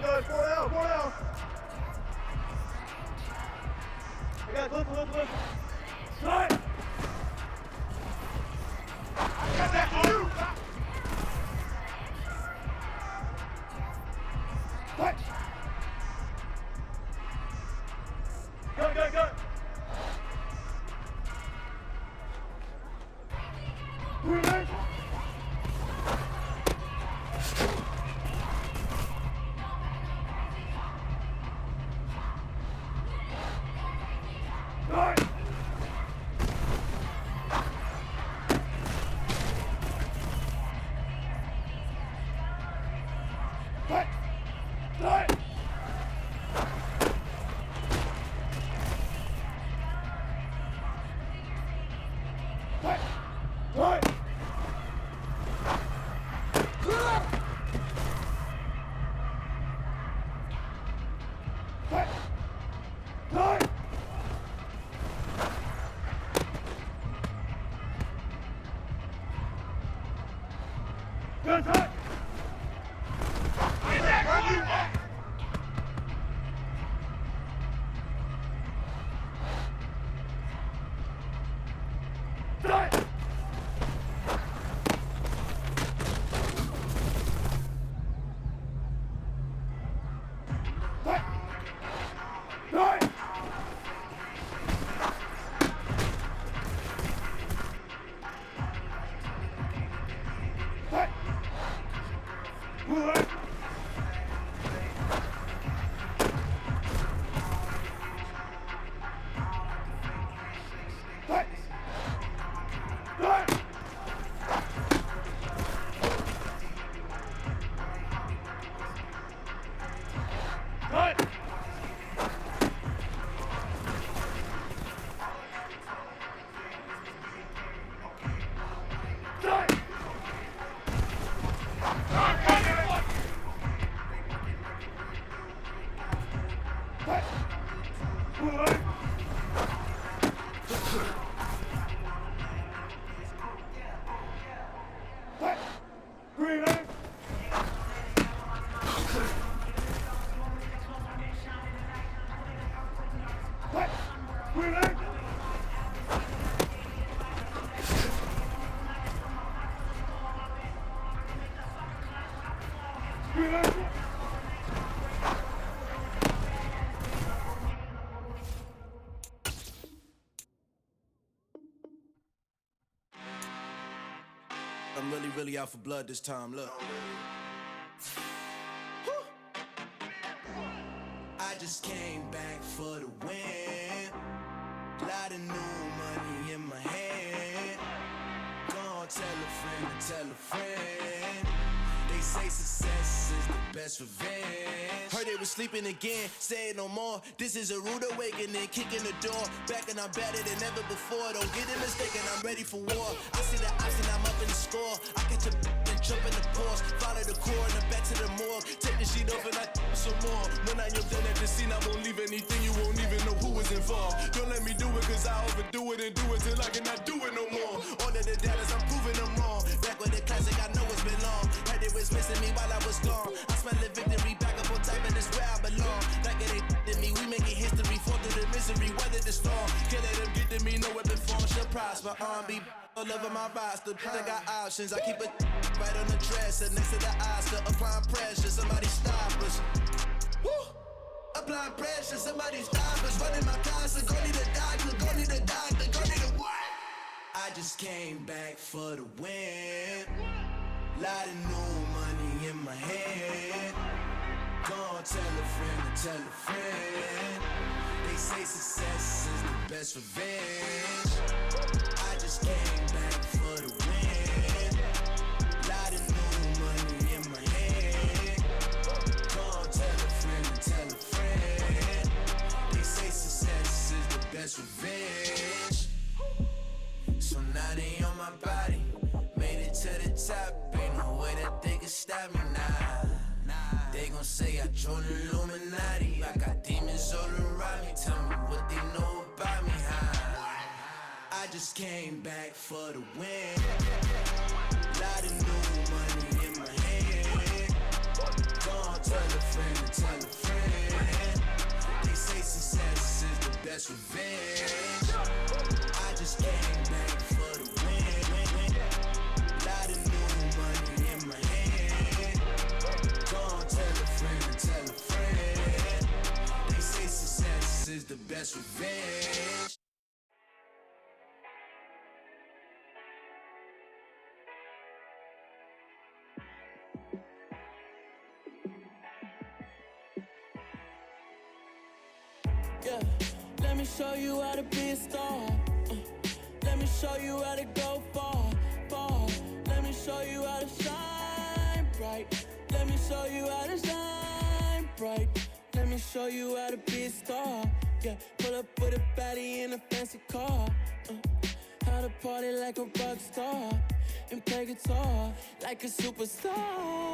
Good. 4 down. I got clip. Right. I got that for you. What? Go. Relax. Right. What? Right. What? Right. What? Right. Good time. I'm really out for blood this time, look. I just came back for the win. Lot of new money in my hand. Gonna tell a friend. They say success is the best revenge. Heard they was sleeping again, say it no more. This is a rude awakening, kicking the door. Back and I'm better than ever before. Don't get it mistaken, I'm ready for war. I see the option, I'm up in the score. I get your and jump in the pause. Follow the core and then back to the morgue. Take the sheet off and I some more. When I am done at the scene, I won't leave anything. You won't even know who is involved. Don't let me do it, cause I overdo it and do it till I cannot do it no more. All of the doubters, I'm proving them wrong. Back with the classic, I know it's been long. Heard it was missing me while I was gone. I smell the victory back up on top, and it's where I belong. Like it ain't to me, we making history. Fall through the misery, weather the storm. Can't let them get to me, no weapon form shall prosper. R&B all over my roster, I got options. I keep it right on the dresser, next to the Oscar. Applying pressure, somebody stop us. Woo! Applying pressure, somebody stop us. Running my closet, go need a doctor, go need a what? I just came back for the win. Lot of new money in my hand. Gonna tell a friend. They say success is the best revenge. I just came back for the win. Lot of new money in my hand. Gonna tell a friend. They say success is the best revenge. So now they on my body. Made it to the top. Ain't no way that they can stop me now. They gon' say I joined the Illuminati. I got demons all around me. Tell me what they know about me, I just came back for the win. Lot of new money in my hand. Gonna tell a friend. that's revenge. Yeah, let me show you how to be a star. Let me show you how to go far, far. Let me show you how to shine bright. Let me show you how to shine bright. Let me show you how to be a star. Yeah, pull up with a baddie in a fancy car. How to party like a rock star and play guitar like a superstar.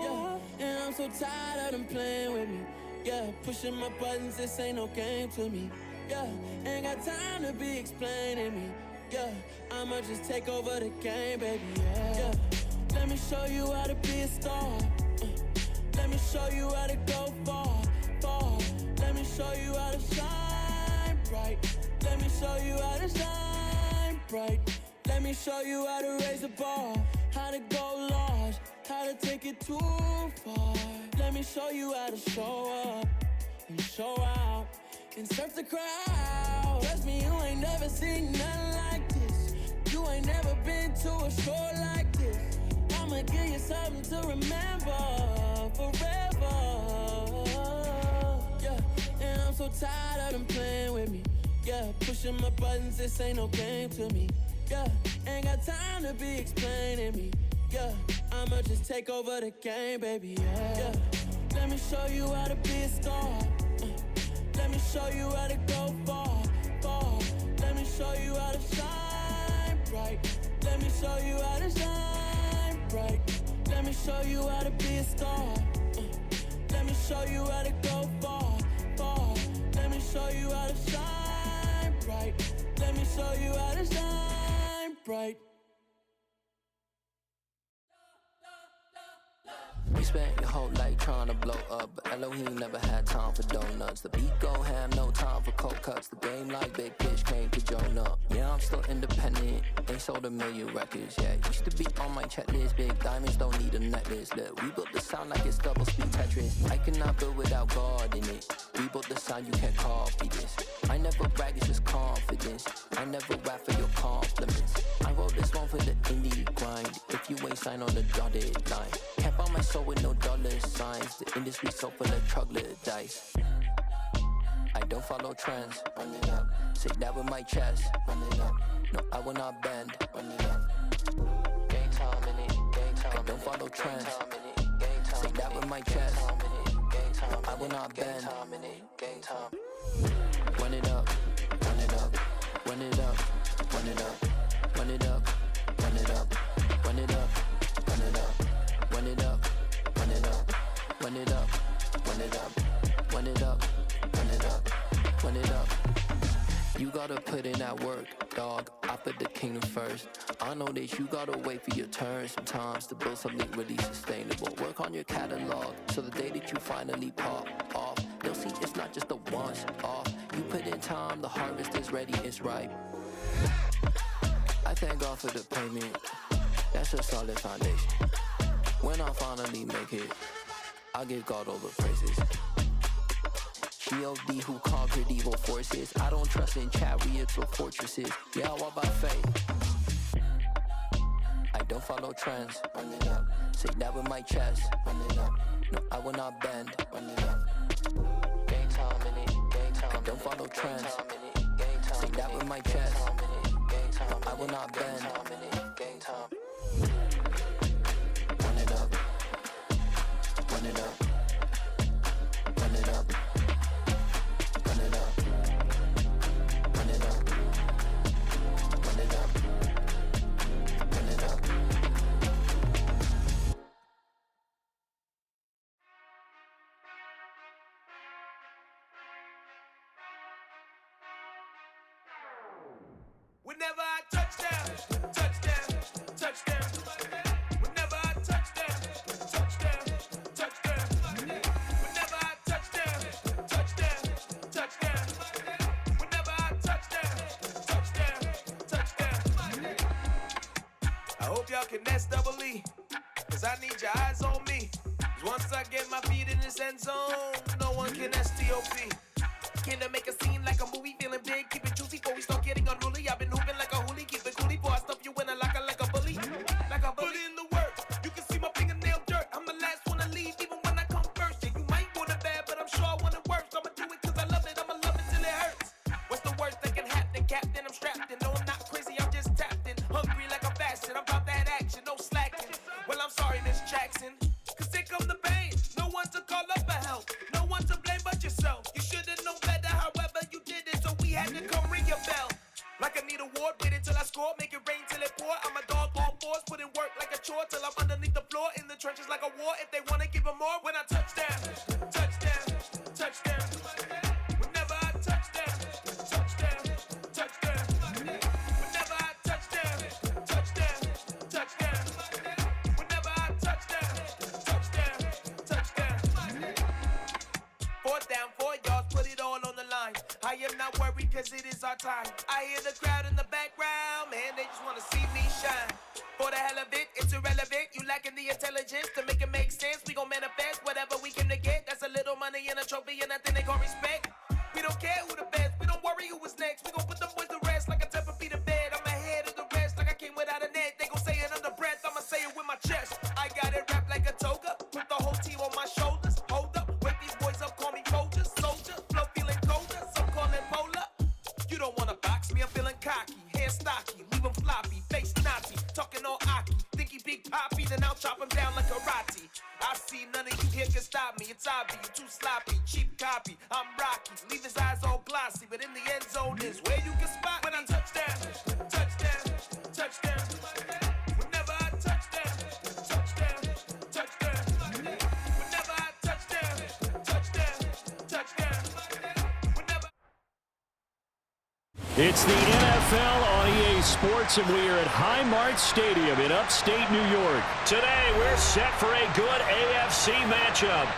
Yeah, and I'm so tired of them playing with me. Yeah, pushing my buttons, this ain't no game to me. Yeah, ain't got time to be explaining me. Yeah, I'ma just take over the game, baby. Yeah, let me show you how to be a star. Let me show you how to go far, far. Let me show you how to shine bright. Let me show you how to shine bright. Let me show you how to raise the bar, how to go large, how to take it too far. Let me show you how to show up and show out and surf the crowd. Trust me, you ain't never seen nothing like this. You ain't never been to a show like this. I'ma give you something to remember forever. Yeah, and I'm so tired of them playing with me. Yeah, pushing my buttons, this ain't no game to me. Yeah, ain't got time to be explaining me. Yeah, I'ma just take over the game, baby. Yeah, let me show you how to be a star. Let me show you how to go far, far. Let me show you how to shine bright. Let me show you how to shine bright. Let me show you how to be a star. Let me show you how to go far, far. Let me show you how to shine bright. Let me show you how to shine bright. You spent your whole life trying to blow up, but Elohim never had time for donuts. The beat go ham, no time for cold cuts. The game like Big Pitch came to Jonah. Yeah, I'm still independent, ain't sold a million records yet. Used to be on my checklist, big diamonds don't need a necklace. Look, we built the sound like it's double speed Tetris. I cannot build without God in it. We built the sound, you can't copy this. I never brag, it's just confidence. I never rap for your compliments. I wrote this one for the indie grind. If you ain't signed on the dotted line, can't buy my soul with no dollar signs. The industry so full of troglodytes. I don't follow trends. Run it up. Say that with my chest. Run it up. No, I will not bend. Run it up. Game time in it. Game time. I don't follow trends. Say that with my chest. No, I will not bend. Game time. Run it up. Run it up. Run it up. Run it up. Run it up. Run it up. Run it up. Run it up. Run it up. Run it up. Run it up. Run it up. Run it up. Run it up. Run it up. You gotta put in that work, dog. I put the kingdom first. I know that you gotta wait for your turn sometimes to build something really sustainable. Work on your catalog so the day that you finally pop off, they'll see it's not just a once off. You put in time, the harvest is ready, it's ripe. I thank God for the payment. That's a solid foundation. When I finally make it, I'll give God all the praises. G.O.D. who conquered evil forces. I don't trust in chariots or fortresses. Yeah, I walk by faith. I don't follow trends. Run it up. Say that with my chest. Run it up. No, I will not bend. Run it up. Game time in it. Game time. I don't follow trends. Say that with my chest. No, I will not bend. Game time. Run it up. Run it up. Run it up. Run it up. Run it up. Run it up. Run it up. Whenever I touchdown, touchdown, touchdown. Whenever I touchdown, touchdown, touchdown. Whenever I touchdown, touchdown, touchdown. Whenever I touchdown, touchdown, touchdown. I hope y'all can double E, cause I need your eyes on me. Cause once I get my feet in this end zone, no one can STOP. came to make a scene like a movie, feeling big, keep it juicy before we start getting unruly. I've been hooping like a hoolie, keep it coolie, boy, I stuff you in a locker like a bully. Like a bully in the work, you can see my fingernail dirt. I'm the last one to leave, even when I come first. Yeah, you might want it bad, but I'm sure I want it worse. I'ma do it cause I love it, I'ma love it till it hurts. What's the worst that can happen, Captain? I'm strapped in, no I'm not crazy, I'm just tapped in. Hungry like I'm fasting, I'm about that action, no slacking. Well, I'm sorry, Miss Jackson, cause here come the pain. No one to call up for help, no one to blame but yourself. You should've known better, however you did it, so we had to come ring your bell. Like I need a ward, wait until I score, make it rain till it pour. I'm a dog on fours, put in work like a chore till I'm underneath the floor, in the trenches like a war. If they wanna give them more, when I touch down, touchdown, touchdown. Whenever I touch down, touchdown, touchdown. Whenever I touch down, touchdown, touchdown. Whenever I touch down, touchdown, touchdown. 4th down, 4 yards, put it all on the line. I am not worried cause it is our time. I hear the crowd in the background, man, they just wanna see me shine. For the hell of it, it's irrelevant. You lacking the intelligence to make it make sense. We gon' manifest whatever we came to get. That's a little money and a trophy and nothing they gon' respect. We don't care who the best, we don't worry who was next. We gon' put them boys to rest like a Tempur-Pedic bed. I'm ahead of the rest like I came without a net. They gon' say it under breath, I'ma say it with my chest. I got it wrapped like a toga, put the whole team on my shoulders. Hold up, wake these boys up, call me Folger, soldier. Flow feeling colder, some call it polar. You don't wanna box me, I'm feeling cocky. Hair stocky, leave him floppy, face Nazi. Talking all aki, think he big poppy, then I'll chop him down like karate. I see none of you here can stop me. It's obvious, you too sloppy, cheap copy. I'm Rocky, leave his eyes all glossy, but in the end zone is where you can spot when I touchdown, touchdown, touchdown. Whenever I touchdown, touchdown, touchdown. Whenever I touchdown, touchdown, touchdown. Whenever. It's the NFL on EA Sports, and we are at Highmark Stadium in upstate New York. Today, we're set for a good AFC matchup.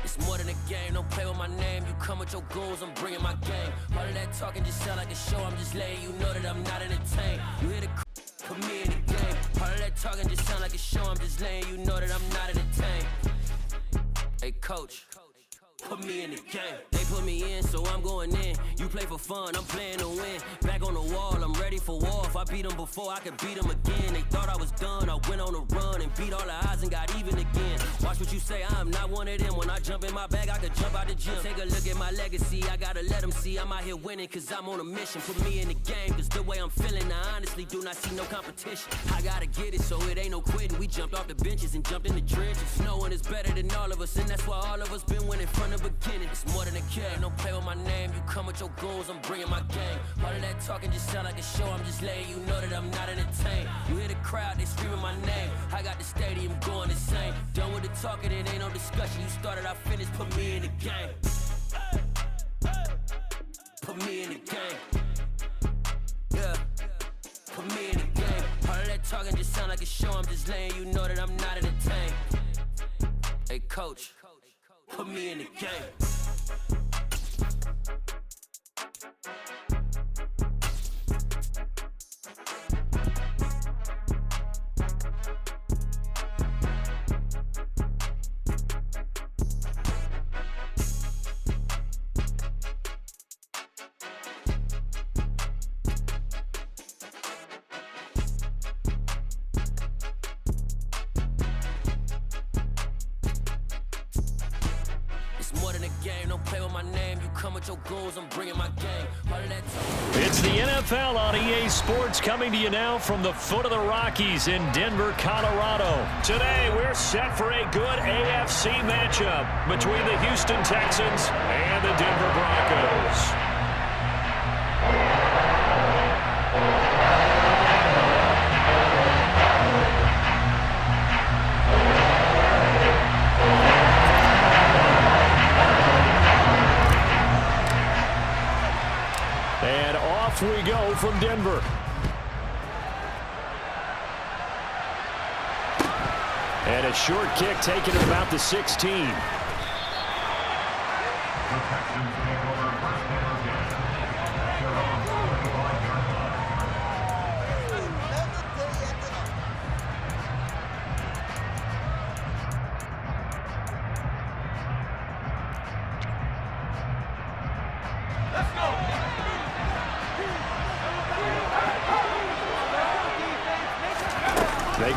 It's more than a game, don't play with my name. You come with your goons, I'm bringing my game. All of that talking just sound like a show, I'm just letting you know that I'm not entertained. You hear the put me in the game. All of that talking just sound like a show, I'm just letting you know that I'm not entertained. Hey coach, put me in the game. They put me in, so I'm going in. You play for fun, I'm playing to win. Back on the wall, I'm ready for war. If I beat them before, I could beat them again. They thought I was done, I went on a run and beat all the odds and got even again. Watch what you say, I'm not one of them. When I jump in my bag, I could jump out the gym. Take a look at my legacy, I gotta let them see I'm out here winning, cause I'm on a mission. Put me in the game, cause the way I'm feeling, I honestly do not see no competition. I gotta get it, so it ain't no quitting. We jumped off the benches and jumped in the trenches. No one is better than all of us, and that's why all of us been winning from the beginning. It's more than a game, don't play with my name. You come with your goons, I'm bringing my game. All of that talking just sound like a show, I'm just letting you know that I'm not entertained. You hear the crowd, they screaming my name. I got the stadium going insane. Done with the talking, it ain't no discussion. You started, I finished, put me in the game. Put me in the game. Yeah, put me in the game. All of that talking just sound like a show, I'm just letting you know that I'm not entertained. Hey coach, put me in the game. It's the NFL on EA Sports, coming to you now from the foot of the Rockies in Denver, Colorado. Today, we're set for a good AFC matchup between the Houston Texans and the Denver Broncos. And off we go from Denver. And a short kick taken at about the 16. Protection for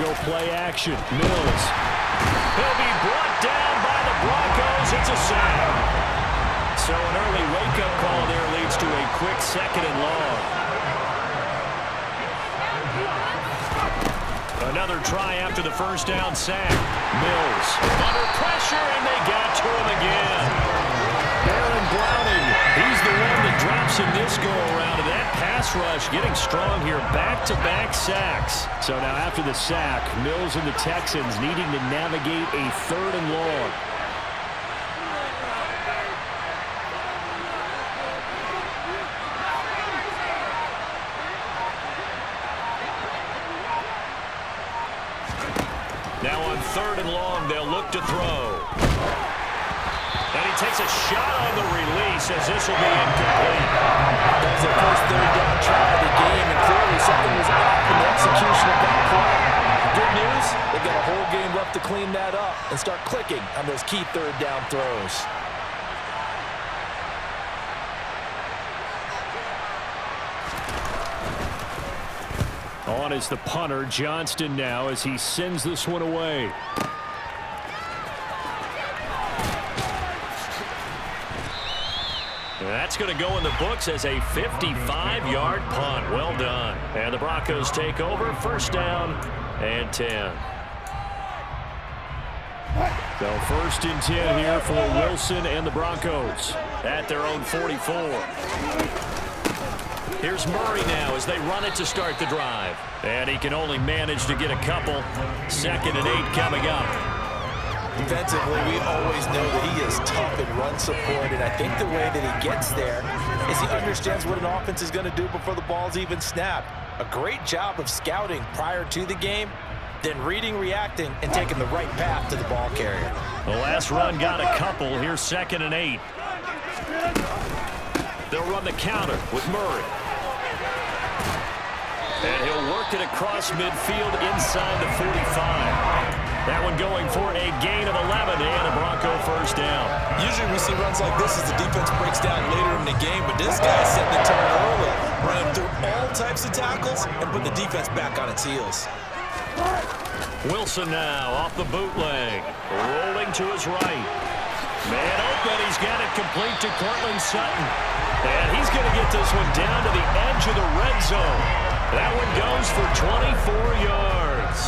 go play action. Mills. He'll be brought down by the Broncos. It's a sack. So an early wake-up call there leads to a quick 2nd and long. Another try after the first down sack. Mills under pressure, and they got to him again. Baron Browning, he's the one that drops in this go-around. And that pass rush getting strong here. Back-to-back sacks. So now after the sack, Mills and the Texans needing to navigate a 3rd and long. Now on 3rd and long, they'll look to throw. And he takes a shot on the release as this will be incomplete. That was the first 3rd down try of the game, and clearly something was off in the execution of that play. Good news, they've got a whole game left to clean that up and start clicking on those key 3rd down throws. On is the punter, Johnston now, as he sends this one away. That's going to go in the books as a 55-yard punt. Well done. And the Broncos take over, 1st down and 10. So 1st and 10 here for Wilson and the Broncos at their own 44. Here's Murray now as they run it to start the drive. And he can only manage to get a couple. 2nd and 8 coming up. Defensively, we always know that he is tough in run support, and I think the way that he gets there is he understands what an offense is going to do before the ball's even snapped. A great job of scouting prior to the game, then reading, reacting, and taking the right path to the ball carrier. The last run got a couple. Here's 2nd and 8. They'll run the counter with Murray. And he'll work it across midfield inside the 45. That one going for a gain of 11 and a Bronco 1st down. Usually we see runs like this as the defense breaks down later in the game, but this guy's setting the tone early, running through all types of tackles and putting the defense back on its heels. Wilson now off the bootleg, rolling to his right. Man open, he's got it complete to Cortland Sutton. And he's going to get this one down to the edge of the red zone. That one goes for 24 yards.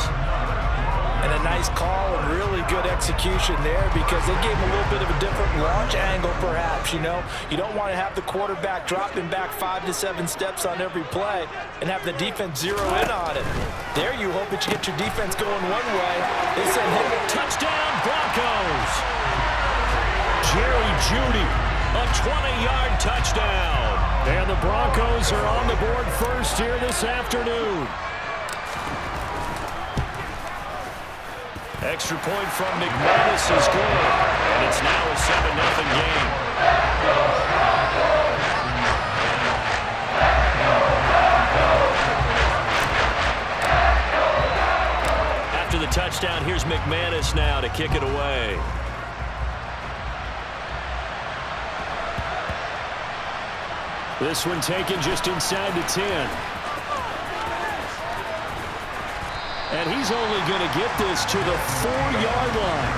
And a nice call and really good execution there because they gave him a little bit of a different launch angle perhaps, you know. You don't want to have the quarterback dropping back 5 to 7 steps on every play and have the defense zero in on it. There you hope that you get your defense going one way. They send him a touchdown Broncos. Jerry Jeudy, a 20-yard touchdown. And the Broncos are on the board first here this afternoon. Extra point from McManus is good, and it's now a 7-0 game. After the touchdown, here's McManus now to kick it away. This one taken just inside the 10. And he's only going to get this to the 4-yard line.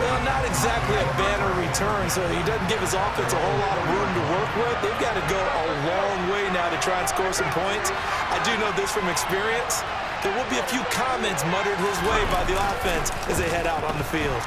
Well, not exactly a banner return, so he doesn't give his offense a whole lot of room to work with. They've got to go a long way now to try and score some points. I do know this from experience. There will be a few comments muttered his way by the offense as they head out on the field.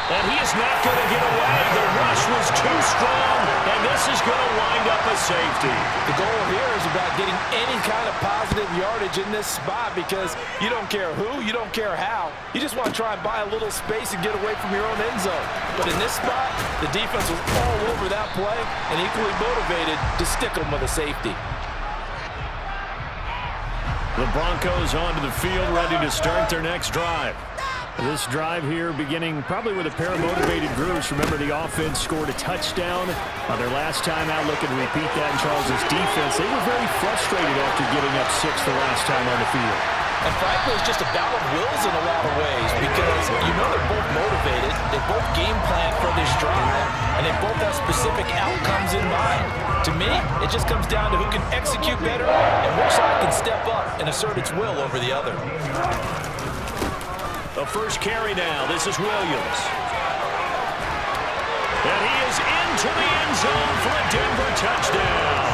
And he is not going to get away. The rush was too strong, and this is going to wind up a safety. The goal here is about getting any kind of positive yardage in this spot because you don't care who, you don't care how. You just want to try and buy a little space and get away from your own end zone. But in this spot, the defense was all over that play and equally motivated to stick them with a safety. The Broncos onto the field, ready to start their next drive. This drive here beginning probably with a pair of motivated groups. Remember, the offense scored a touchdown on their last time out, looking to repeat that in Charles's defense. They were very frustrated after giving up 6 the last time on the field. And frankly, it's just a battle of wills in a lot of ways because you know they're both motivated, they both game plan for this drive, and they both have specific outcomes in mind. To me, it just comes down to who can execute better and which side can step up and assert its will over the other. The first carry now. This is Williams. And he is into the end zone for a Denver touchdown.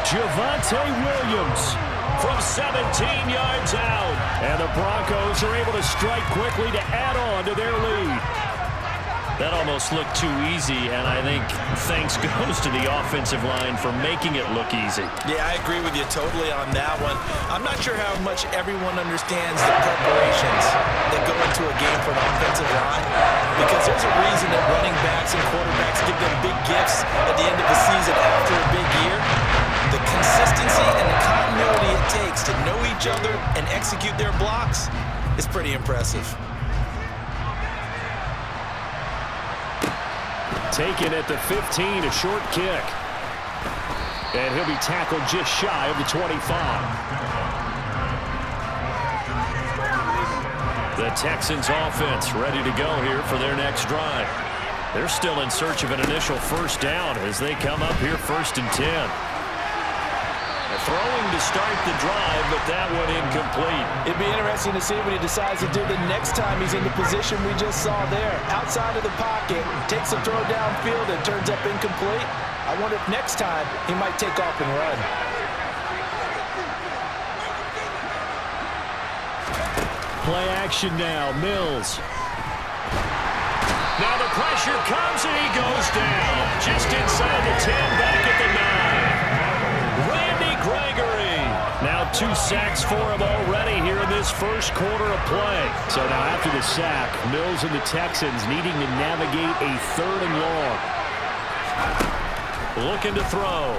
Javonte Williams from 17 yards out. And the Broncos are able to strike quickly to add on to their lead. That almost looked too easy, and I think thanks goes to the offensive line for making it look easy. Yeah, I agree with you totally on that one. I'm not sure how much everyone understands the preparations that go into a game for an offensive line, because there's a reason that running backs and quarterbacks give them big gifts at the end of the season after a big year. The consistency and the continuity it takes to know each other and execute their blocks is pretty impressive. Taken at the 15, a short kick. And he'll be tackled just shy of the 25. The Texans offense ready to go here for their next drive. They're still in search of an initial first down as they come up here 1st and 10. Throwing to start the drive, but that one incomplete. It'd be interesting to see what he decides to do the next time he's in the position we just saw there. Outside of the pocket, takes a throw downfield and turns up incomplete. I wonder if next time he might take off and run. Play action now, Mills. Now the pressure comes and he goes down. Just inside the 10, back at the 9. Randy Gregory. Now 2 sacks for him already here in this first quarter of play. So now after the sack, Mills and the Texans needing to navigate a 3rd and long. Looking to throw.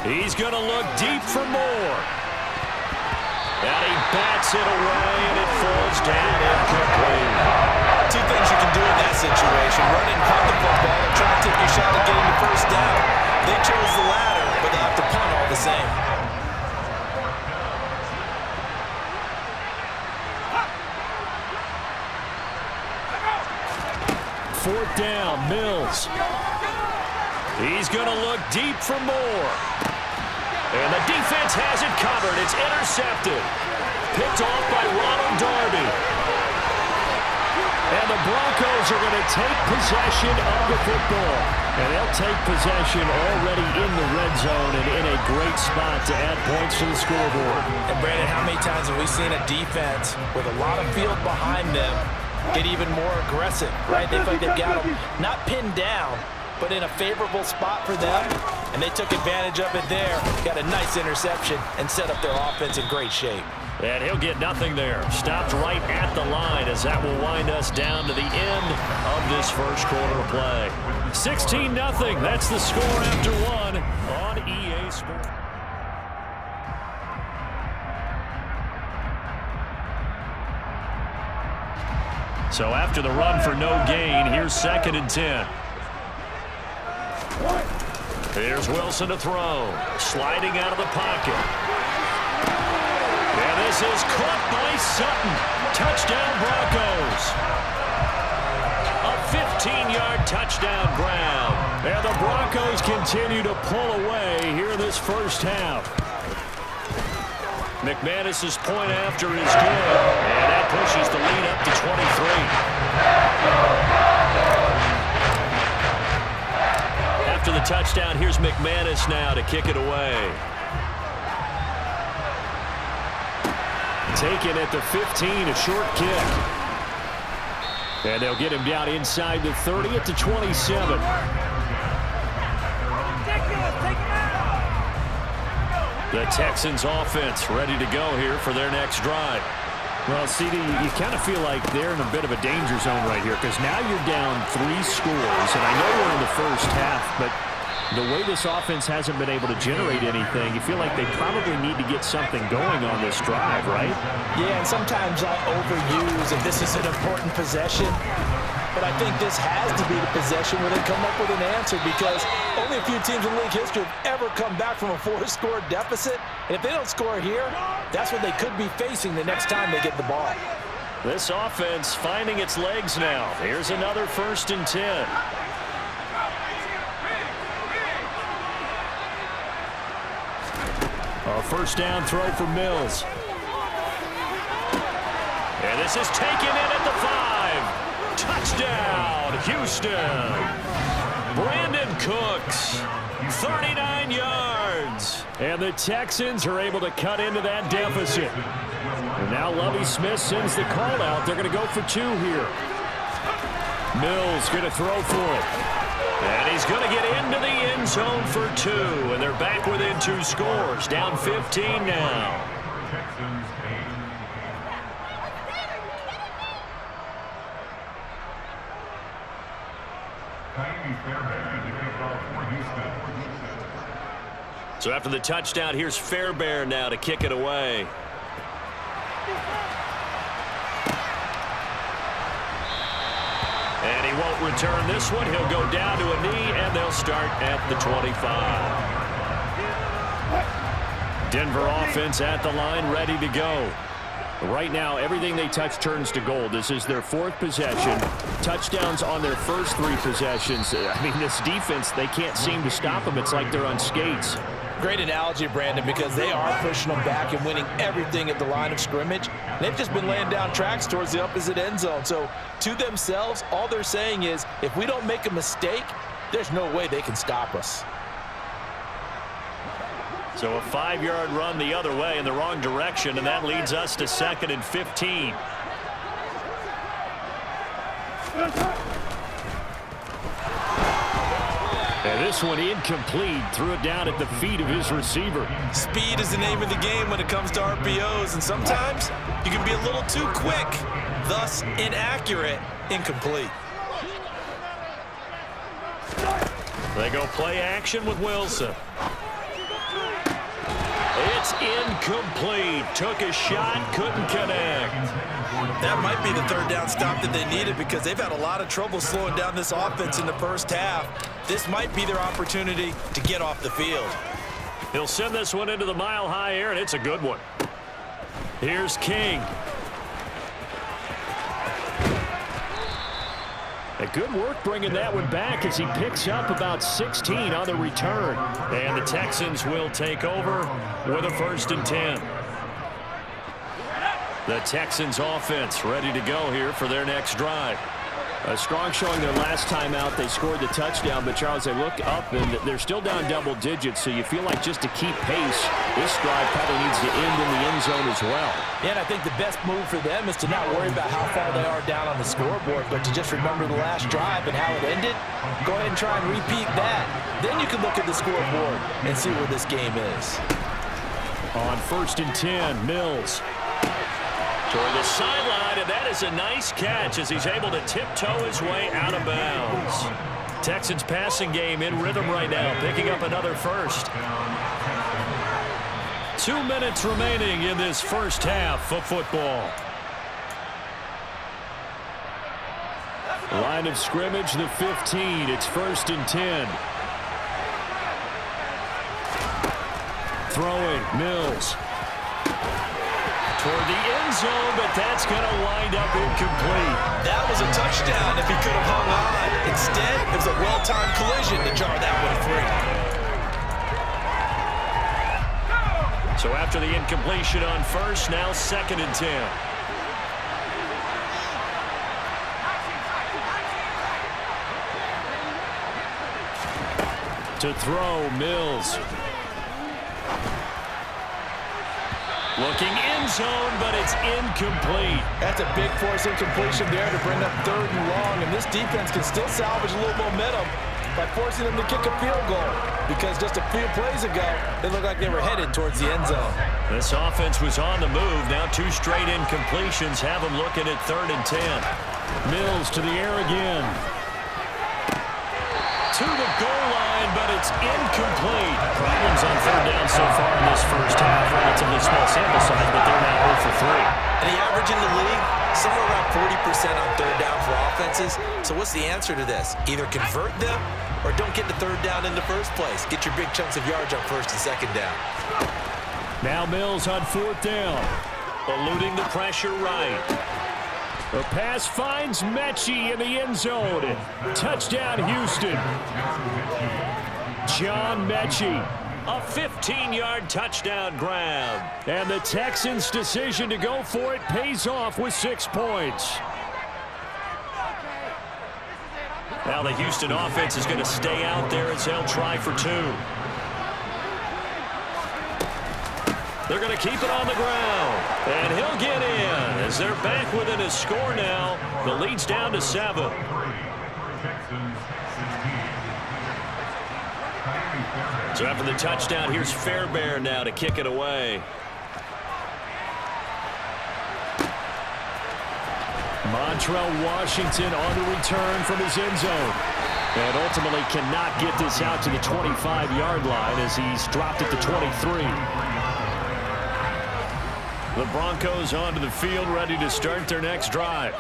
He's going to look deep for more. And he bats it away, and it falls down incomplete. 2 things you can do in that situation. Run and punt the football and try to take your shot at getting the first down. They chose the latter, but they have to punt all the same. Fourth down, Mills. He's going to look deep for more. And the defense has it covered. It's intercepted. Picked off by Ronald Darby. And the Broncos are going to take possession of the football. And they'll take possession already in the red zone and in a great spot to add points to the scoreboard. And Brandon, how many times have we seen a defense with a lot of field behind them get even more aggressive, right? They feel like they've got them not pinned down, but in a favorable spot for them, and they took advantage of it there, got a nice interception, and set up their offense in great shape. And he'll get nothing there. Stopped right at the line as that will wind us down to the end of this first quarter of play. 16-0, that's the score after 1 on EA Sports. So after the run for no gain, here's 2nd and 10. Here's Wilson to throw. Sliding out of the pocket. And this is caught by Sutton. Touchdown Broncos. A 15-yard touchdown grab. And the Broncos continue to pull away here in this first half. McManus's point after is good. And that pushes the lead up to 23. After the touchdown, here's McManus now to kick it away. Taken at the 15, a short kick. And they'll get him down inside the 30 at the 27. The Texans offense ready to go here for their next drive. Well, CD, you kind of feel like they're in a bit of a danger zone right here because now you're down 3 scores, and I know we're in the first half, but the way this offense hasn't been able to generate anything, you feel like they probably need to get something going on this drive, right? Yeah, and sometimes I overuse, if this is an important possession, but I think this has to be the possession where they come up with an answer, because only a few teams in league history have ever come back from a 4-score deficit. And if they don't score here, that's what they could be facing the next time they get the ball. This offense finding its legs now. Here's another 1st and 10. A first down throw for Mills. And this is taken in at the 5. Touchdown, Houston. Brandon Cooks, 39 yards. And the Texans are able to cut into that deficit. And now Lovie Smith sends the call out. They're going to go for 2 here. Mills going to throw for it. And he's going to get into the end zone for 2. And they're back within 2 scores. Down 15 now. So after the touchdown, here's Fairbairn now to kick it away. And he won't return this one. He'll go down to a knee, and they'll start at the 25. Denver offense at the line, ready to go. Right now, everything they touch turns to gold. This is their 4th possession. Touchdowns on their first 3 possessions. I mean, this defense, they can't seem to stop them. It's like they're on skates. Great analogy, Brandon, because they are pushing them back and winning everything at the line of scrimmage. They've just been laying down tracks towards the opposite end zone. So to themselves, all they're saying is, if we don't make a mistake, there's no way they can stop us. So a 5-yard run the other way in the wrong direction, and that leads us to 2nd and 15. And this one incomplete. Threw it down at the feet of his receiver. Speed is the name of the game when it comes to RPOs, and sometimes you can be a little too quick, thus inaccurate, incomplete. They go play action with Wilson. It's incomplete. Took a shot, couldn't connect. That might be the 3rd down stop that they needed, because they've had a lot of trouble slowing down this offense in the first half. This might be their opportunity to get off the field. He'll send this one into the mile-high air, and it's a good one. Here's King. A good work bringing that one back as he picks up about 16 on the return. And the Texans will take over with a 1st and 10. The Texans offense ready to go here for their next drive. A strong showing their last time out. They scored the touchdown, but Charles, they look up and they're still down double digits, so you feel like just to keep pace, this drive probably needs to end in the end zone as well. Yeah, and I think the best move for them is to not worry about how far they are down on the scoreboard, but to just remember the last drive and how it ended. Go ahead and try and repeat that. Then you can look at the scoreboard and see where this game is. On 1st and 10, Mills. Toward the sideline, and that is a nice catch as he's able to tiptoe his way out of bounds. Texans passing game in rhythm right now, picking up another 1st. 2 minutes remaining in this first half of football. Line of scrimmage, the 15. It's 1st and 10. Throwing, Mills. Toward the end zone, but that's going to wind up incomplete. That was a touchdown if he could have hung on. Instead, it was a well-timed collision to jar that one free. So after the incompletion on 1st, now 2nd and 10. To throw, Mills. Looking end zone, but it's incomplete. That's a big force incompletion there to bring up 3rd and long, and this defense can still salvage a little momentum by forcing them to kick a field goal, because just a few plays ago, they looked like they were headed towards the end zone. This offense was on the move. Now 2 straight incompletions have them looking at 3rd and 10. Mills to the air again. To the goal line, but it's incomplete. Problems on 3rd down so far in this first half. Relatively small sample size, but they're now 0 for 3. And the average in the league, somewhere around 40% on third down for offenses. So what's the answer to this? Either convert them or don't get the third down in the first place. Get your big chunks of yards on first and second down. Now Mills on fourth down. Eluding the pressure right. The pass finds Mechie in the end zone. Touchdown, Houston. John Mechie. A 15-yard touchdown grab. And the Texans' decision to go for it pays off with 6 points. Now the Houston offense is going to stay out there as they'll try for 2. They're going to keep it on the ground. And he'll get in as they're back within a score now. The lead's down to 7. So after the touchdown, here's Fairbairn now to kick it away. Montrell Washington on the return from his end zone. And ultimately cannot get this out to the 25-yard line as he's dropped it to 23. The Broncos onto the field, ready to start their next drive.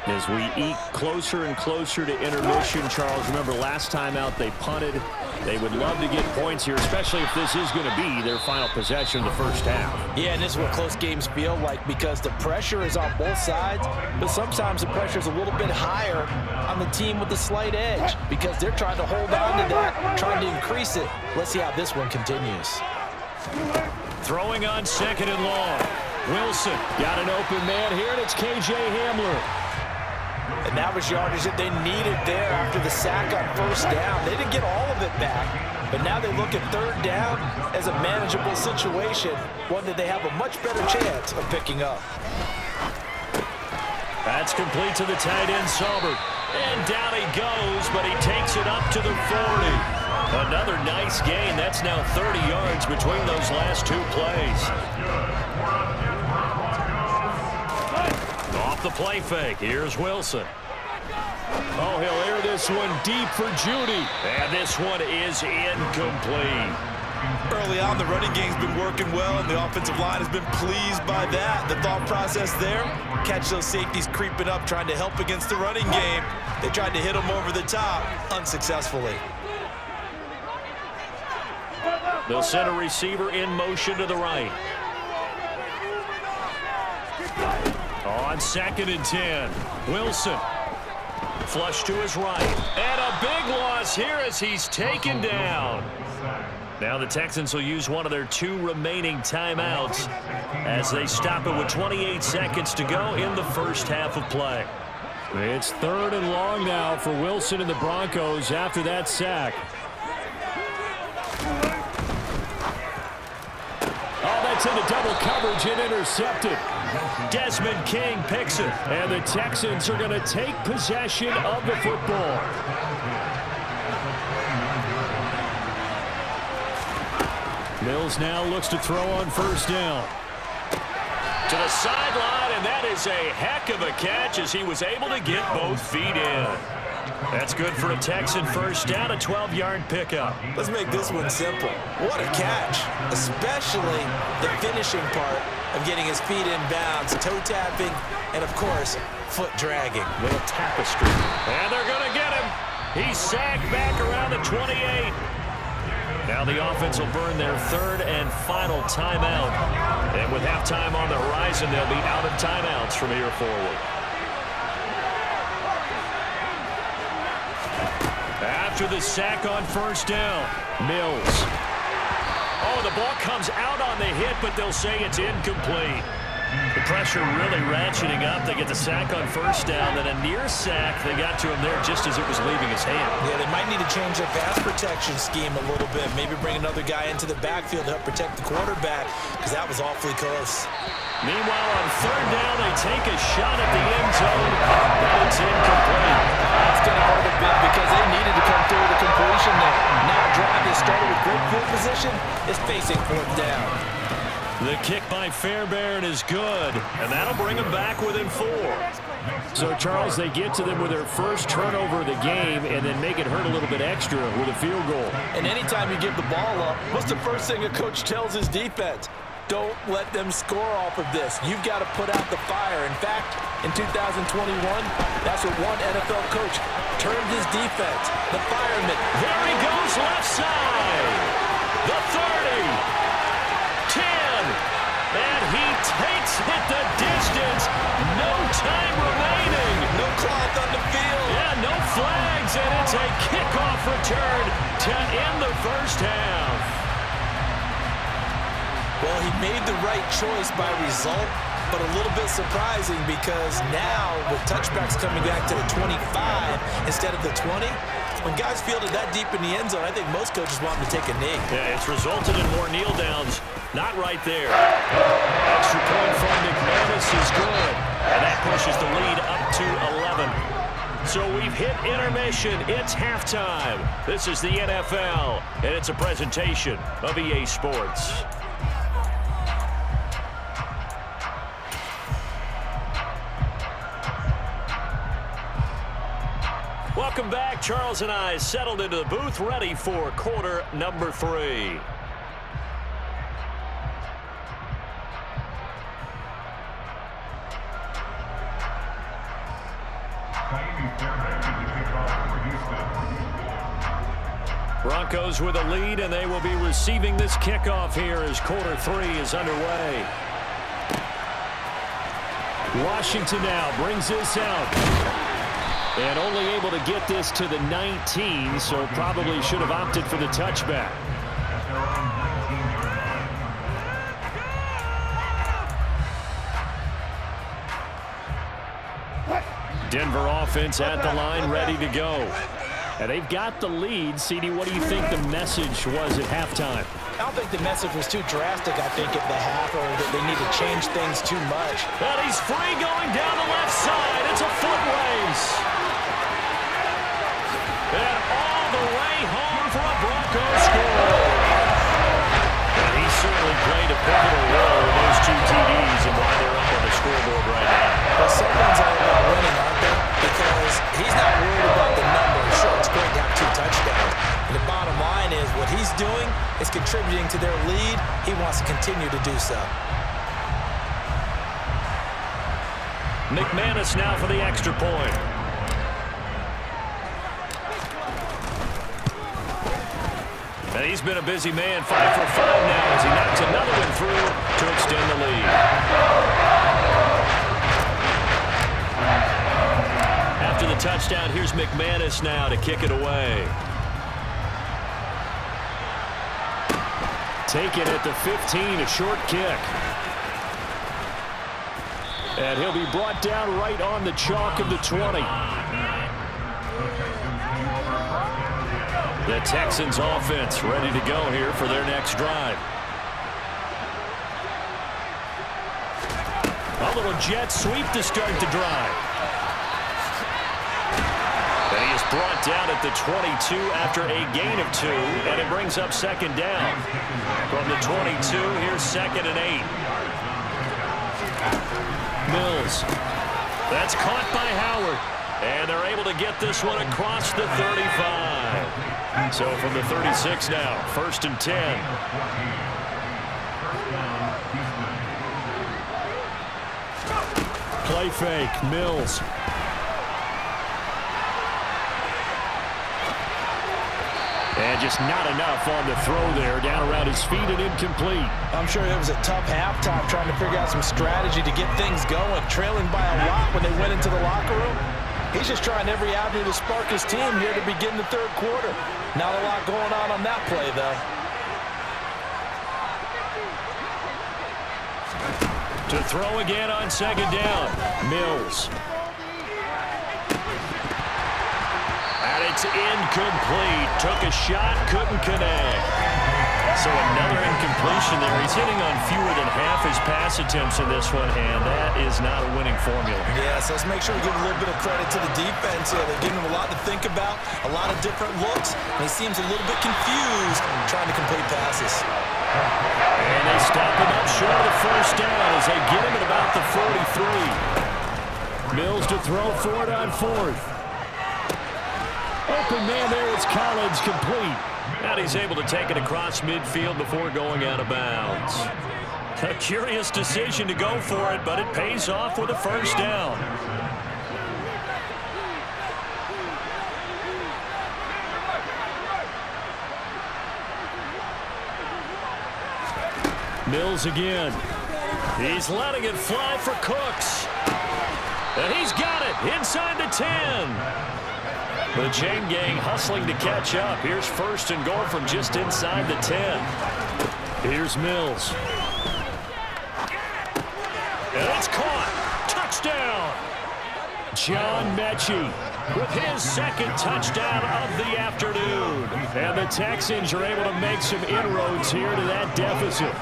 As we eke closer and closer to intermission, Charles, remember last time out they punted. They would love to get points here, especially if this is going to be their final possession of the first half. Yeah, and this is what close games feel like because the pressure is on both sides, but sometimes the pressure is a little bit higher on the team with the slight edge because they're trying to hold on to that, trying to increase it. Let's see how this one continues. Throwing on second and long. Wilson got an open man here, and it's K.J. Hamler. And that was yardage that they needed there after the sack on first down. They didn't get all of it back, but now they look at third down as a manageable situation, one that they have a much better chance of picking up. That's complete to the tight end, Saubert. And down he goes, but he takes it up to the 40. Another nice gain. That's now 30 yards between those last 2 plays. Off the play fake. Here's Wilson. Oh, he'll air this one deep for Judy. And this one is incomplete. Early on, the running game's been working well, and the offensive line has been pleased by that. The thought process there, catch those safeties creeping up, trying to help against the running game. They tried to hit them over the top, unsuccessfully. They'll send a receiver in motion to the right. On 2nd and 10, Wilson. Flush to his right. And a big loss here as he's taken down. Now the Texans will use one of their 2 remaining timeouts as they stop it with 28 seconds to go in the first half of play. It's 3rd and long now for Wilson and the Broncos after that sack. Oh, that's into double coverage and intercepted. Desmond King picks it. And the Texans are going to take possession of the football. Mills now looks to throw on first down. To the sideline, and that is a heck of a catch as he was able to get both feet in. That's good for a Texan first down, a 12-yard pickup. Let's make this one simple. What a catch, especially the finishing part of getting his feet in bounds, toe tapping, and of course, foot dragging. Little tapestry. And they're going to get him. He's sacked back around the 28. Now the offense will burn their 3rd and final timeout. And with halftime on the horizon, they'll be out of timeouts from here forward. After the sack on first down, Mills. Oh, the ball comes out on the hit, but they'll say it's incomplete. The pressure really ratcheting up. They get the sack on first down, then a near sack. They got to him there just as it was leaving his hand. Yeah, they might need to change their pass protection scheme a little bit. Maybe bring another guy into the backfield to help protect the quarterback, because that was awfully close. Meanwhile, on 3rd down, they take a shot at the end zone, but it's incomplete. That's going to hurt a bit because they needed to come through with a completion there. Now a drive that started with great field position is facing 4th down. The kick by Fairbairn is good, and that'll bring them back within 4. So, Charles, they get to them with their first turnover of the game and then make it hurt a little bit extra with a field goal. And anytime you give the ball up, what's the first thing a coach tells his defense? don't let them score off of this. You've got to put out the fire. In fact, in 2021, that's what one NFL coach termed his defense, the fireman. There he goes left side. The 30. 10. And he takes it the distance. No time remaining. No cloth on the field. Yeah, no flags, and it's a kickoff return to end the first half. Well, he made the right choice by result, but a little bit surprising because now with touchbacks coming back to the 25 instead of the 20, when guys field it that deep in the end zone, I think most coaches want them to take a knee. Yeah, it's resulted in more kneel downs. Not right there. Extra point from McManus is good, and that pushes the lead up to 11. So we've hit intermission. It's halftime. This is the NFL, and it's a presentation of EA Sports. Welcome back. Charles and I settled into the booth, ready for quarter number 3. Broncos with a lead, and they will be receiving this kickoff here as quarter 3 is underway. Washington now brings this out. And only able to get this to the 19, so probably should have opted for the touchback. Denver offense at the line, ready to go. And they've got the lead. CD, what do you think the message was at halftime? I don't think the message was too drastic, I think, at the half, or that they need to change things too much. And he's free going down the left side. It's a foot race. And all the way home for a Broncos score. And he certainly played a pivotal role in those 2 TDs and why they're up on the scoreboard right now. Well, someone's all about winning, aren't they? Because he's not worried about the number. Sure, it's great to have 2 touchdowns. And the bottom line is what he's doing is contributing to their lead. He wants to continue to do so. McManus now for the extra point. And he's been a busy man, 5 for 5 now as he knocks another one through to extend the lead. After the touchdown, here's McManus now to kick it away. Taken at the 15, a short kick. And he'll be brought down right on the chalk of the 20. The Texans offense ready to go here for their next drive. A little jet sweep to start the drive. And he is brought down at the 22 after a gain of 2, and it brings up second down. From the 22, here's 2nd and 8. Mills. That's caught by Howard. And they're able to get this one across the 35. So from the 36 now, 1st and 10. Play fake, Mills. And just not enough on the throw there, down around his feet and incomplete. I'm sure it was a tough halftime trying to figure out some strategy to get things going, trailing by a lot when they went into the locker room. He's just trying every avenue to spark his team here to begin the 3rd quarter. Not a lot going on that play, though. To throw again on 2nd down, Mills. And it's incomplete. Took a shot, couldn't connect. So another incompletion there. He's hitting on fewer than half his pass attempts in this one, and that is not a winning formula. Yeah, so let's make sure we give a little bit of credit to the defense here. They're giving him a lot to think about, a lot of different looks, and he seems a little bit confused trying to complete passes. And they stop him up short of the 1st down as they get him at about the 43. Mills to throw for it on 4th. Open man there, it's Collins, complete. And he's able to take it across midfield before going out of bounds. A curious decision to go for it, but it pays off with a first down. Mills again. He's letting it fly for Cooks. And he's got it inside the 10. The chain gang hustling to catch up. Here's first and goal from just inside the 10. Here's Mills. And it's caught. Touchdown. John Mechie with his second touchdown of the afternoon. And the Texans are able to make some inroads here to that deficit.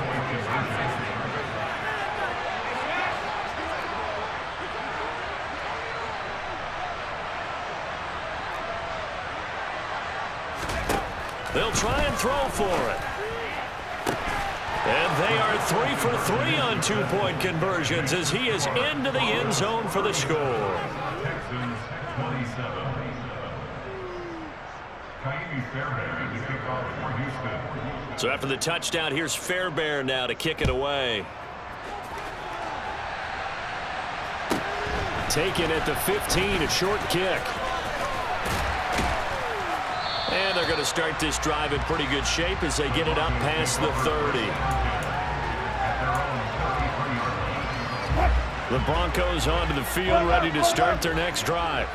They'll try and throw for it. And they are 3 for 3 on two-point conversions as he is into the end zone for the score. So after the touchdown, here's Fairbairn now to kick it away. Taken at the 15, a short kick. And they're going to start this drive in pretty good shape as they get it up past the 30. The Broncos onto the field, ready to start their next drive.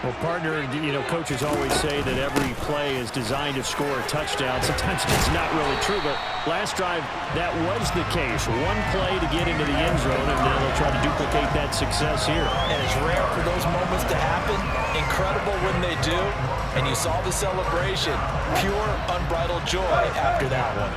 Well, partner, you know, coaches always say that every play is designed to score a touchdown. Sometimes it's not really true, but last drive, that was the case. One play to get into the end zone, and now they'll try to duplicate that success here. And it's rare for those moments to happen. Incredible when they do. And you saw the celebration. Pure, unbridled joy after that one.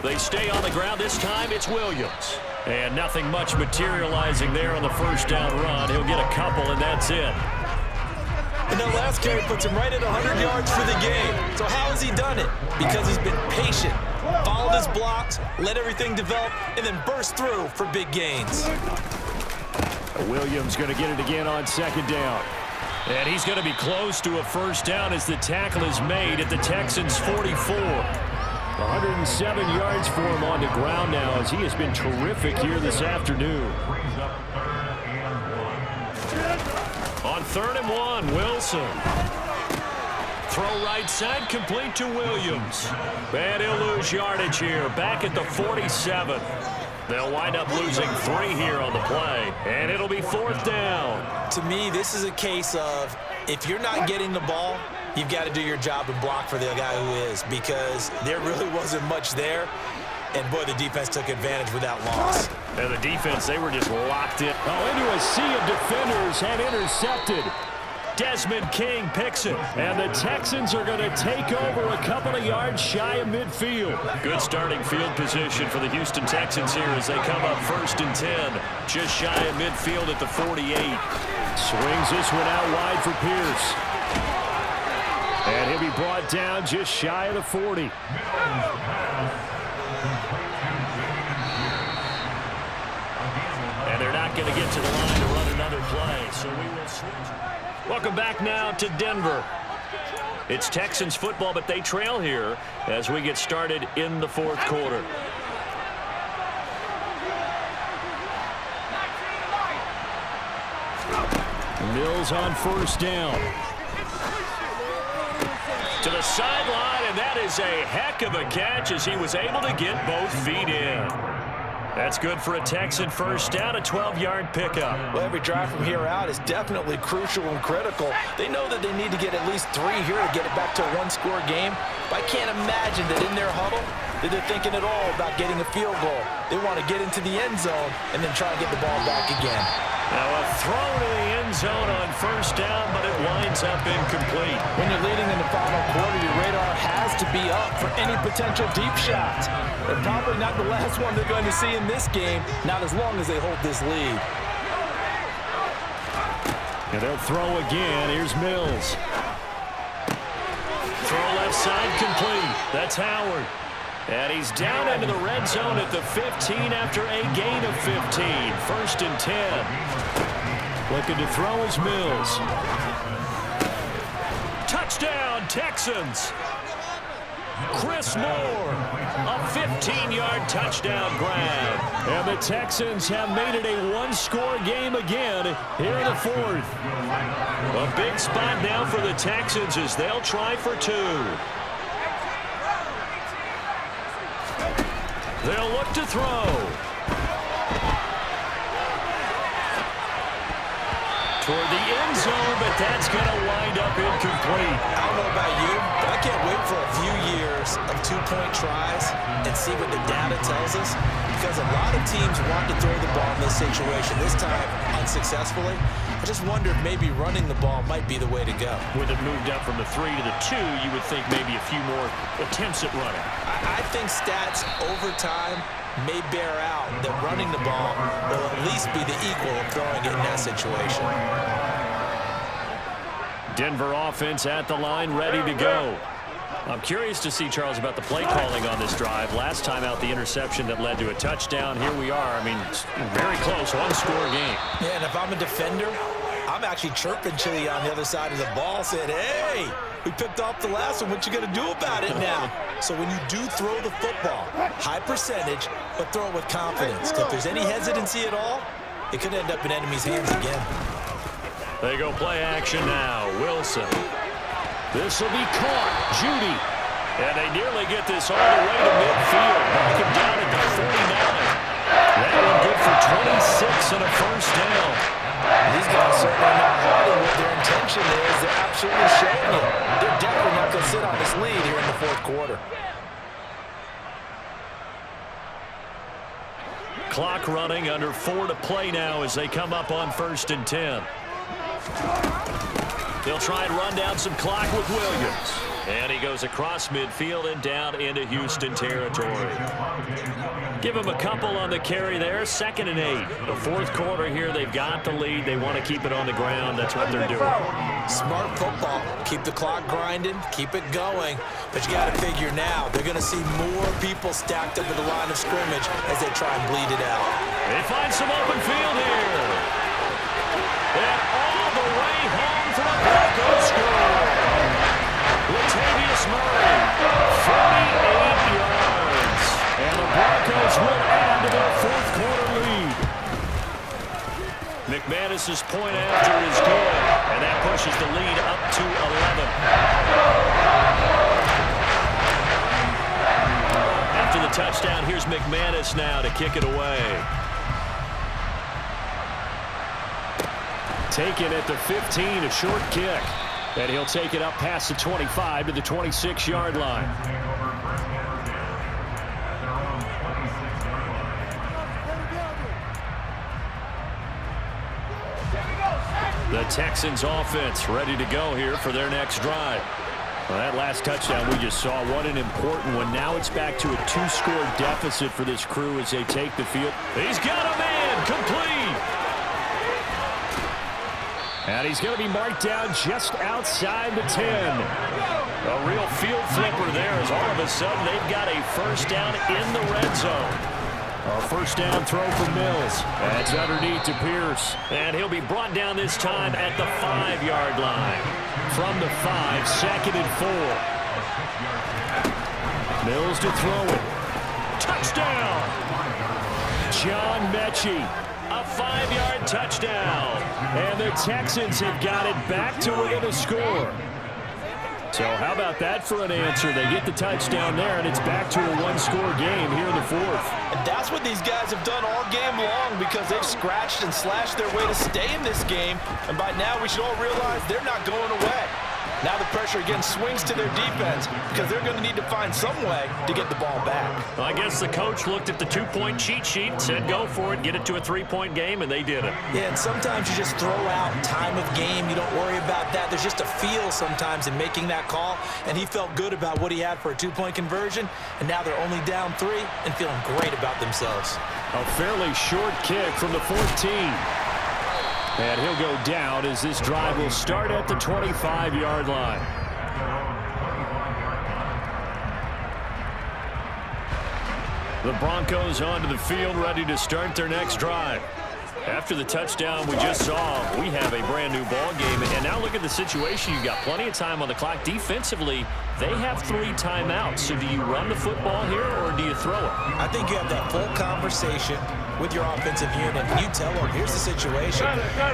They stay on the ground. This time it's Williams. And nothing much materializing there on the first down run. He'll get a couple, and that's it. And that last carry puts him right at 100 yards for the game. So how has he done it? Because he's been patient, followed his blocks, let everything develop, and then burst through for big gains. Williams going to get it again on second down. And he's going to be close to a first down as the tackle is made at the Texans' 44. 107 yards for him on the ground now as he has been terrific here this afternoon. On 3rd and 1, Wilson. Throw right side, complete to Williams. And he'll lose yardage here, back at the 47. They'll wind up losing 3 here on the play, and it'll be 4th down. To me, this is a case of if you're not getting the ball, you've got to do your job and block for the guy who is, because there really wasn't much there. And, boy, the defense took advantage with that loss. And the defense, they were just locked in. Oh, into a sea of defenders and intercepted. Desmond King picks it. And the Texans are going to take over a couple of yards shy of midfield. Good starting field position for the Houston Texans here as they come up 1st and 10. Just shy of midfield at the 48. Swings this one out wide for Pierce. And he'll be brought down just shy of the 40. And they're not going to get to the line to run another play, so we will switch. Welcome back now to Denver. It's Texans football, but they trail here as we get started in the 4th quarter. Mills on first down. To the sideline, and that is a heck of a catch as he was able to get both feet in. That's good for a Texan first down, a 12-yard pickup. Well, every drive from here out is definitely crucial and critical. They know that they need to get at least 3 here to get it back to a one-score game. But I can't imagine that in their huddle that they're thinking at all about getting a field goal. They want to get into the end zone and then try and get the ball back again. Now a throw to the end zone on first down, but it winds up incomplete. When you're leading in the final quarter, your radar has to be up for any potential deep shots. They're probably not the last one they're going to see in this game, not as long as they hold this lead. And they'll throw again. Here's Mills. Throw left side complete. That's Howard. And he's down into the red zone at the 15 after a gain of 15. 1st and 10. Looking to throw is Mills. Touchdown, Texans. Chris Moore, a 15-yard touchdown grab. And the Texans have made it a one-score game again here in the fourth. A big spot now for the Texans as they'll try for two. They'll look to throw. Toward the end zone, but that's going to wind up incomplete. I don't know about you, but I can't wait for a few years of two-point tries and see what the data tells us, because a lot of teams want to throw the ball in this situation, this time unsuccessfully. I just wonder if maybe running the ball might be the way to go. With it moved up from the 3 to the 2, you would think maybe a few more attempts at running. I think stats over time may bear out that running the ball will at least be the equal of throwing it in that situation. Denver offense at the line, ready to go. I'm curious to see, Charles, about the play calling on this drive. Last time out, the interception that led to a touchdown. Here we are. I mean, it's very close, one-score game. Yeah, and if I'm a defender, I'm actually chirping Chili on the other side of the ball, saying, hey, we picked off the last one. What you going to do about it now? So when you do throw the football, high percentage, but throw it with confidence. Because if there's any hesitancy at all, it could end up in enemy's hands again. They go play action now. Wilson. This will be caught. Judy. And they nearly get this all the way to midfield. Back him down at the 49. That one good for 26 and a first down. These guys certainly not hiding what their intention is. They're absolutely showing it. They're definitely not going to sit on this lead here in the fourth quarter. Clock running, under 4 to play now as they come up on 1st and 10. They'll try and run down some clock with Williams. And he goes across midfield and down into Houston territory. Give him a couple on the carry there. 2nd and 8. The fourth quarter here, they've got the lead. They want to keep it on the ground. That's what they're doing. Smart football. Keep the clock grinding. Keep it going. But you got to figure now, they're going to see more people stacked up at the line of scrimmage as they try and bleed it out. They find some open field here. And all the way home for the Broncos score. Latavius Murray, 48 yards. And the Broncos will add to their fourth quarter lead. McManus's point after is good, and that pushes the lead up to 11. After the touchdown, here's McManus now to kick it away. Taken at the 15, a short kick. And he'll take it up past the 25 to the 26-yard line. The Texans offense ready to go here for their next drive. Well, that last touchdown we just saw, what an important one. Now it's back to a 2-score deficit for this crew as they take the field. He's got a man, complete. And he's going to be marked down just outside the 10. A real field flipper there as all of a sudden they've got a first down in the red zone. A first down throw for Mills. That's underneath to Pierce. And he'll be brought down this time at the 5-yard line. From the 5, 2nd and 4. Mills to throw it. Touchdown! John Mechie. A 5-yard touchdown. And the Texans have got it back to within a score. So how about that for an answer? They get the touchdown there, and it's back to a 1-score game here in the fourth. And that's what these guys have done all game long, because they've scratched and slashed their way to stay in this game. And by now we should all realize they're not going away. Now the pressure again swings to their defense, because they're going to need to find some way to get the ball back. Well, I guess the coach looked at the 2-point cheat sheet and said, go for it, get it to a 3-point game, and they did it. Yeah, and sometimes you just throw out time of game. You don't worry about that. There's just a feel sometimes in making that call, and he felt good about what he had for a 2-point conversion, and now they're only down 3 and feeling great about themselves. A fairly short kick from the 14. And he'll go down as this drive will start at the 25-yard line. The Broncos onto the field ready to start their next drive. After the touchdown we just saw, we have a brand new ball game. And now look at the situation. You've got plenty of time on the clock. Defensively, they have 3 timeouts. So do you run the football here or do you throw it? I think you have that full conversation with your offensive unit. You tell them, here's the situation.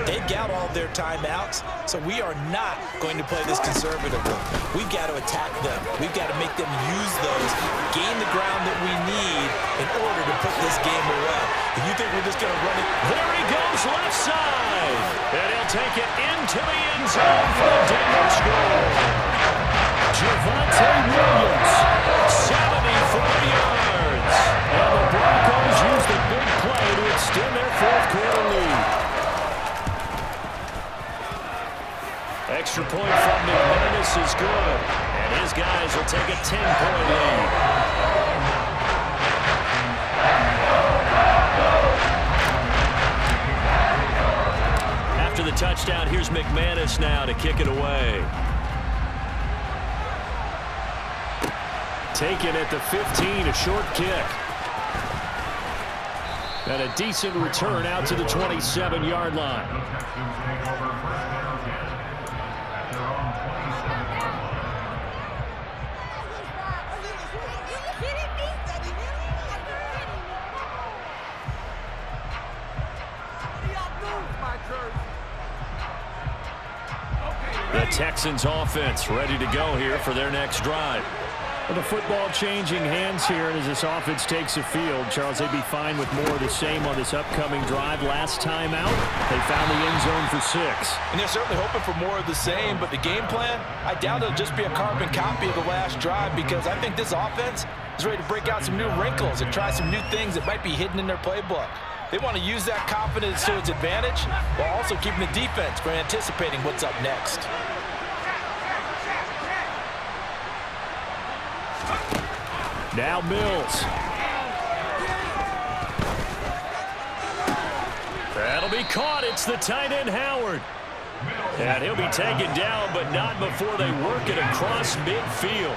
They've got all their timeouts, so we are not going to play this conservatively. We've got to attack them. We've got to make them use those, gain the ground that we need in order to put this game away. If you think we're just going to run it. There he goes, left side. And he'll take it into the end zone for the Denver score. Javonte Williams, 74 yards. And the Broncos use the big play to extend their fourth-quarter lead. Extra point from McManus is good. And his guys will take a 10-point lead. After the touchdown, here's McManus now to kick it away. Taken at the 15, a short kick. And a decent return out to the 27-yard line. The Texans offense ready to go here for their next drive. Well, the football changing hands here, and as this offense takes the field, Charles, they'd be fine with more of the same on this upcoming drive. Last time out, they found the end zone for 6. And they're certainly hoping for more of the same, but the game plan, I doubt it'll just be a carbon copy of the last drive, because I think this offense is ready to break out some new wrinkles and try some new things that might be hidden in their playbook. They want to use that confidence to its advantage while also keeping the defense from anticipating what's up next. Now Mills. That'll be caught. It's the tight end, Howard. And he'll be taken down, but not before they work it across midfield.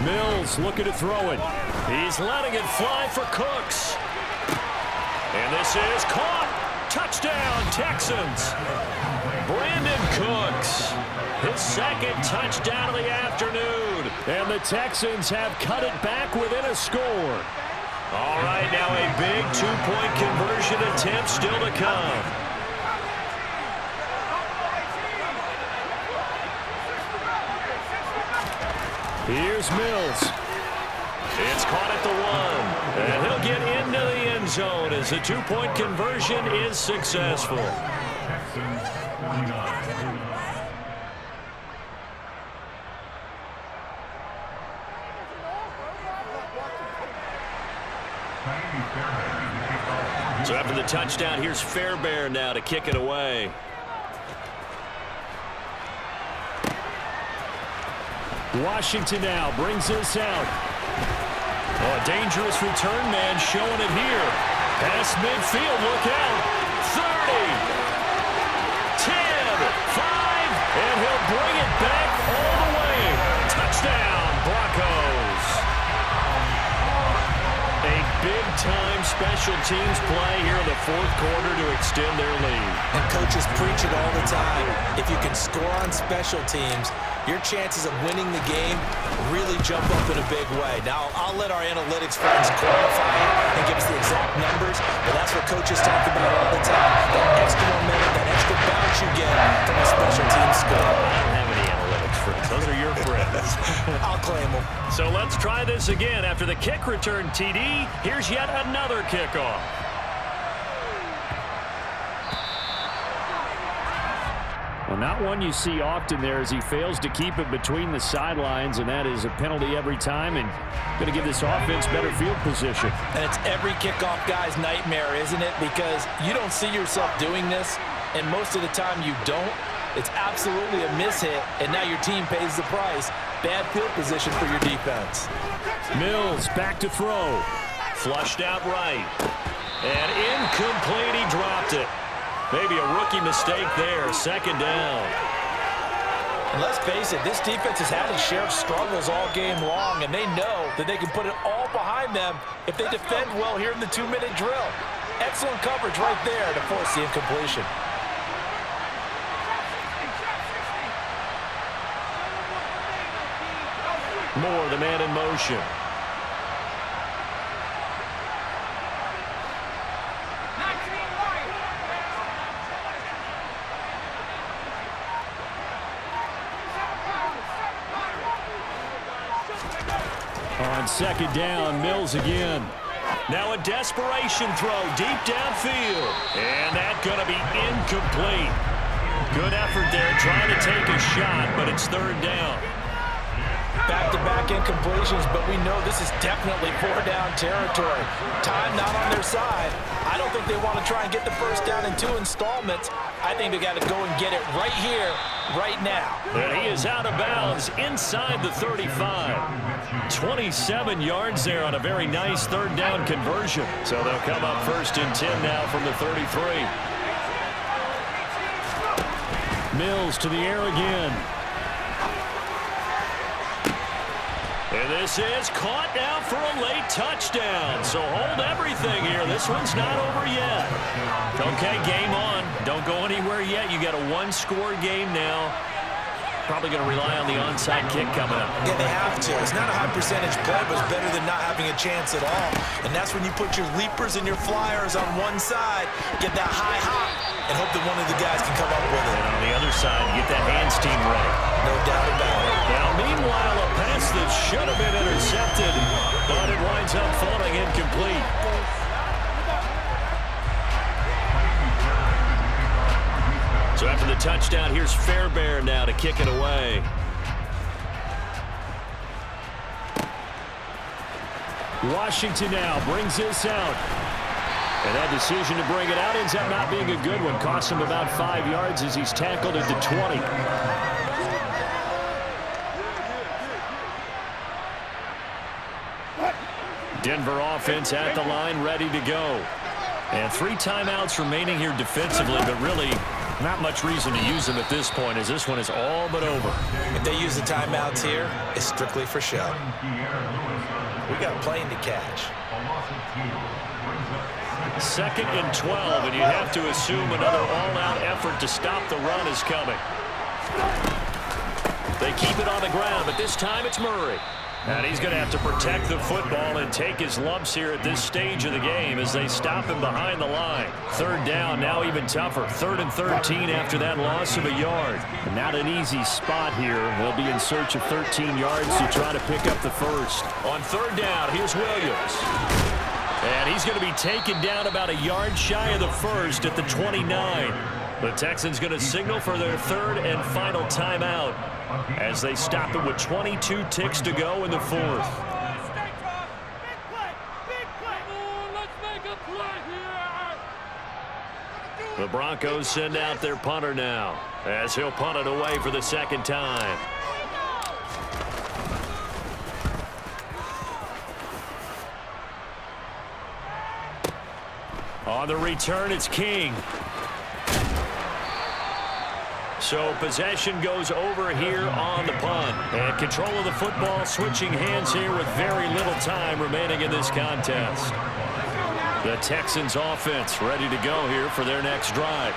Mills looking to throw it. He's letting it fly for Cooks. And this is caught. Touchdown, Texans. Brandon Cooks. His second touchdown of the afternoon. And the Texans have cut it back within a score. All right, now a big 2-point conversion attempt still to come. Here's Mills. It's caught at the 1. And he'll get into the end zone as the 2-point conversion is successful. So after the touchdown, here's Fairbairn now to kick it away. Washington now brings this out. Oh, a dangerous return man showing it here. Past midfield, look out. 30, 10, 5, and he'll bring it back all the way. Touchdown, Broncos. A big-time special teams play here in the fourth quarter to extend their lead. And coaches preach it all the time. If you can score on special teams, your chances of winning the game really jump up in a big way. Now, I'll let our analytics friends quantify it and give us the exact numbers, but that's what coaches talk about all the time. That extra momentum, that extra bounce you get from a special team score. I don't have any analytics friends. Those are your friends. I'll claim them. So let's try this again. After the kick return TD, here's yet another kickoff. Well, not one you see often there as he fails to keep it between the sidelines, and that is a penalty every time and going to give this offense better field position. And it's every kickoff guy's nightmare, isn't it? Because you don't see yourself doing this, and most of the time you don't. It's absolutely a mishit, and now your team pays the price. Bad field position for your defense. Mills back to throw. Flushed out right. And incomplete, he dropped it. Maybe a rookie mistake there, second down. And let's face it, this defense has had its share of struggles all game long, and they know that they can put it all behind them if they defend well here in the 2-minute drill. Excellent coverage right there to force the incompletion. Moore, the man in motion. On second down, Mills again. Now a desperation throw deep downfield. And that's going to be incomplete. Good effort there trying to take a shot, but it's third down. Back-to-back incompletions, but we know this is definitely 4-down territory. Time not on their side. I don't think they want to try and get the first down in 2 installments. I think they got to go and get it right here, right now. And he is out of bounds inside the 35. 27 yards there on a very nice third down conversion. So they'll come up first and 10 now from the 33. Mills to the air again. And this is caught now for a late touchdown. So hold everything here. This one's not over yet. Okay, game on. Don't go anywhere yet. You got a one-score game now. Probably going to rely on the onside kick coming up. Yeah, they have to. It's not a high percentage play, but it's better than not having a chance at all. And that's when you put your leapers and your flyers on one side, get that high hop, and hope that one of the guys can come up with it. And on the other side, get that hands team ready. No doubt about it. Now, meanwhile, a pass that should have been intercepted, but it winds up falling incomplete. So after the touchdown, here's Fairbairn now to kick it away. Washington now brings this out. And that decision to bring it out ends up not being a good one. Costs him about 5 yards as he's tackled at the 20. Denver offense at the line, ready to go. And 3 timeouts remaining here defensively, but really not much reason to use them at this point, as this one is all but over. If they use the timeouts here, it's strictly for show. We got a plane to catch. 2nd and 12, and you have to assume another all-out effort to stop the run is coming. They keep it on the ground, but this time it's Murray. And he's going to have to protect the football and take his lumps here at this stage of the game as they stop him behind the line. Third down, now even tougher. 3rd and 13 after that loss of a yard. Not an easy spot here. They'll be in search of 13 yards to try to pick up the first. On 3rd down, here's Williams. And he's going to be taken down about a yard shy of the first at the 29. The Texans going to signal for their 3rd and final timeout as they stop it with 22 ticks to go in the 4th. The Broncos send out their punter now as he'll punt it away for the 2nd time. On the return, it's King. So possession goes over here on the punt. And control of the football switching hands here with very little time remaining in this contest. The Texans offense ready to go here for their next drive.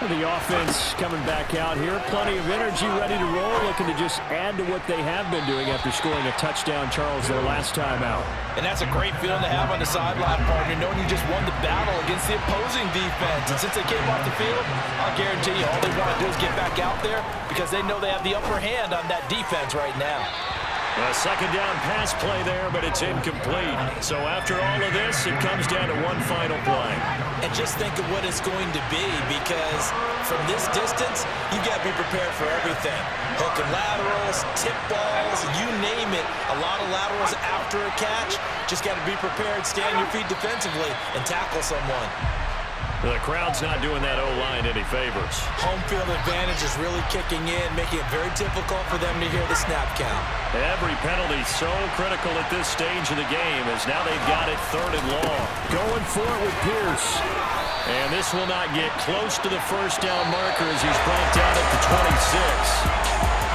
The offense coming back out here. Plenty of energy, ready to roll, looking to just add to what they have been doing after scoring a touchdown, Charles, their last time out. And that's a great feeling to have on the sideline, partner, knowing you just won the battle against the opposing defense. And since they came off the field, I'll guarantee you all they want to do is get back out there because they know they have the upper hand on that defense right now. A 2nd down pass play there, but it's incomplete. So after all of this, it comes down to one final play. And just think of what it's going to be, because from this distance, you've got to be prepared for everything. Hook and laterals, tip balls, you name it. A lot of laterals after a catch. Just got to be prepared, stand your feet defensively, and tackle someone. The crowd's not doing that O-line any favors. Home field advantage is really kicking in, making it very difficult for them to hear the snap count. Every penalty so critical at this stage of the game as now they've got it 3rd and long. Going for it with Pierce. And this will not get close to the first down marker as he's brought down at the 26.